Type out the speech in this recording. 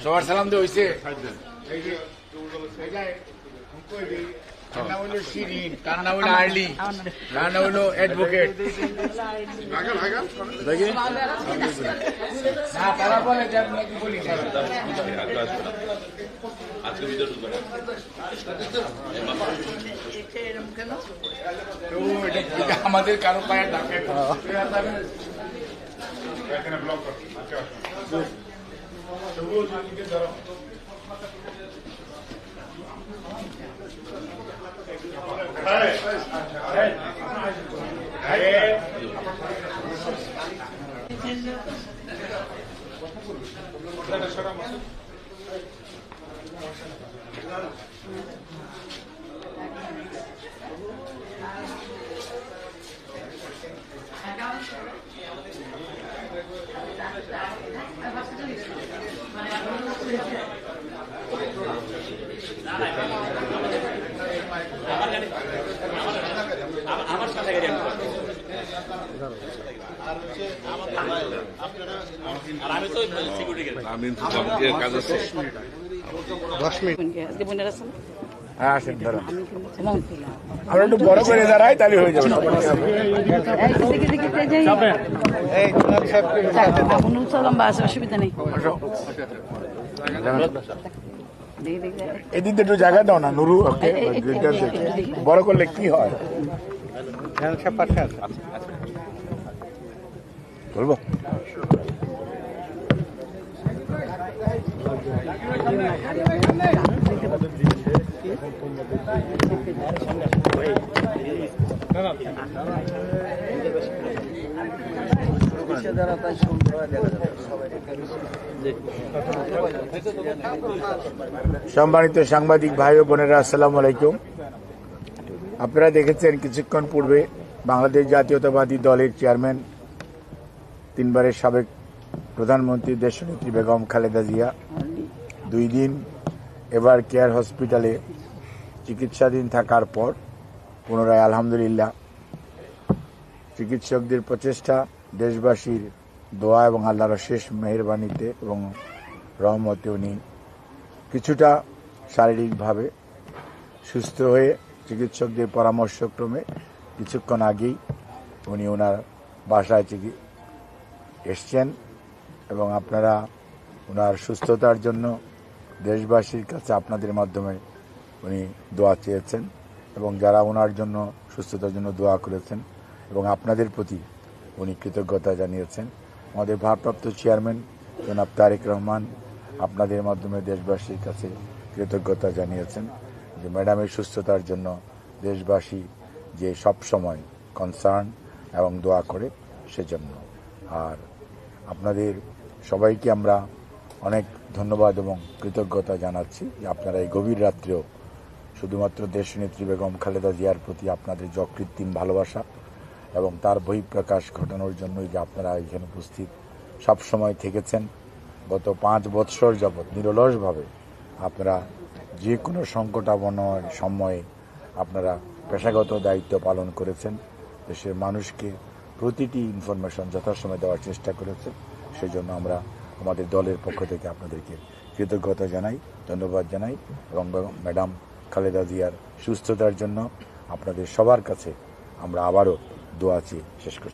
সবার সালাম দিয়ে হয়েছে। কান্না হইল শিরিন, কান্না হইল আর্লি, কান্না হইল অ্যাডভোকেট। না তারা বলে যে আপনি কি বলি আমাদের কারো পায়ে ডাকে ব্লক আমার সাথে আমি তো সিকিউরিটি কাজ আছে 10 মিনিট বোনের আছেন। হ্যাঁ আসেন ধরো আমরা একটু বড় করে দাঁড়াই তাহলে হয়ে যাবে। অসুবিধা নেই, এদিকে একটু জায়গা দাও না নুরু। বড় করলে কি হয় বলবো? সম্মানিত সাংবাদিক ভাই ও বোনেরা, আসসালামু আলাইকুম। আপনারা দেখেছেন কিছুক্ষণ পূর্বে বাংলাদেশ জাতীয়তাবাদী দলের চেয়ারম্যান, 3 বারের সাবেক প্রধানমন্ত্রী দেশনেত্রী বেগম খালেদা জিয়া 2 দিন এবার কেয়ার হসপিটালে চিকিৎসাধীন থাকার পর পুনরায় আলহামদুলিল্লাহ চিকিৎসকদের প্রচেষ্টা, দেশবাসীর দোয়া এবং আল্লাহর শেষ মেহেরবানিতে এবং রহমতে উনি কিছুটা শারীরিকভাবে সুস্থ হয়ে চিকিৎসকদের পরামর্শক্রমে কিছুক্ষণ আগেই উনি ওনার বাসায় এসছেন এবং আপনারা ওনার সুস্থতার জন্য দেশবাসীর কাছে আপনাদের মাধ্যমে উনি দোয়া চেয়েছেন এবং যারা ওনার জন্য সুস্থতার জন্য দোয়া করেছেন এবং আপনাদের প্রতি উনি কৃতজ্ঞতা জানিয়েছেন। আমাদের ভারপ্রাপ্ত চেয়ারম্যান জনাব তারেক রহমান আপনাদের মাধ্যমে দেশবাসীর কাছে কৃতজ্ঞতা জানিয়েছেন যে ম্যাডামের সুস্থতার জন্য দেশবাসী যে সব সময় কনসার্ন এবং দোয়া করে সেজন্য। আর আপনাদের সবাইকে আমরা অনেক ধন্যবাদ এবং কৃতজ্ঞতা জানাচ্ছি যে আপনারা এই গভীর রাত্রেও শুধুমাত্র দেশনেত্রী বেগম খালেদা জিয়ার প্রতি আপনাদের যে অকৃত্রিম ভালোবাসা এবং তার বহিঃপ্রকাশ ঘটানোর জন্যই যে আপনারা এখানে উপস্থিত সবসময় থেকেছেন। গত 5 বৎসর যাবৎ নিরলসভাবে আপনারা যে কোনো সংকটাপন্ন সময়ে আপনারা পেশাগত দায়িত্ব পালন করেছেন, দেশের মানুষকে প্রতিটি ইনফরমেশন যথাসময়ে দেওয়ার চেষ্টা করেছেন। সেজন্য আমরা আমাদের দলের পক্ষ থেকে আপনাদেরকে কৃতজ্ঞতা জানাই, ধন্যবাদ জানাই এবং ম্যাডাম খালেদা জিয়ার সুস্থতার জন্য আপনাদের সবার কাছে আমরা আবারও দোয়া চেয়ে শেষ করছি।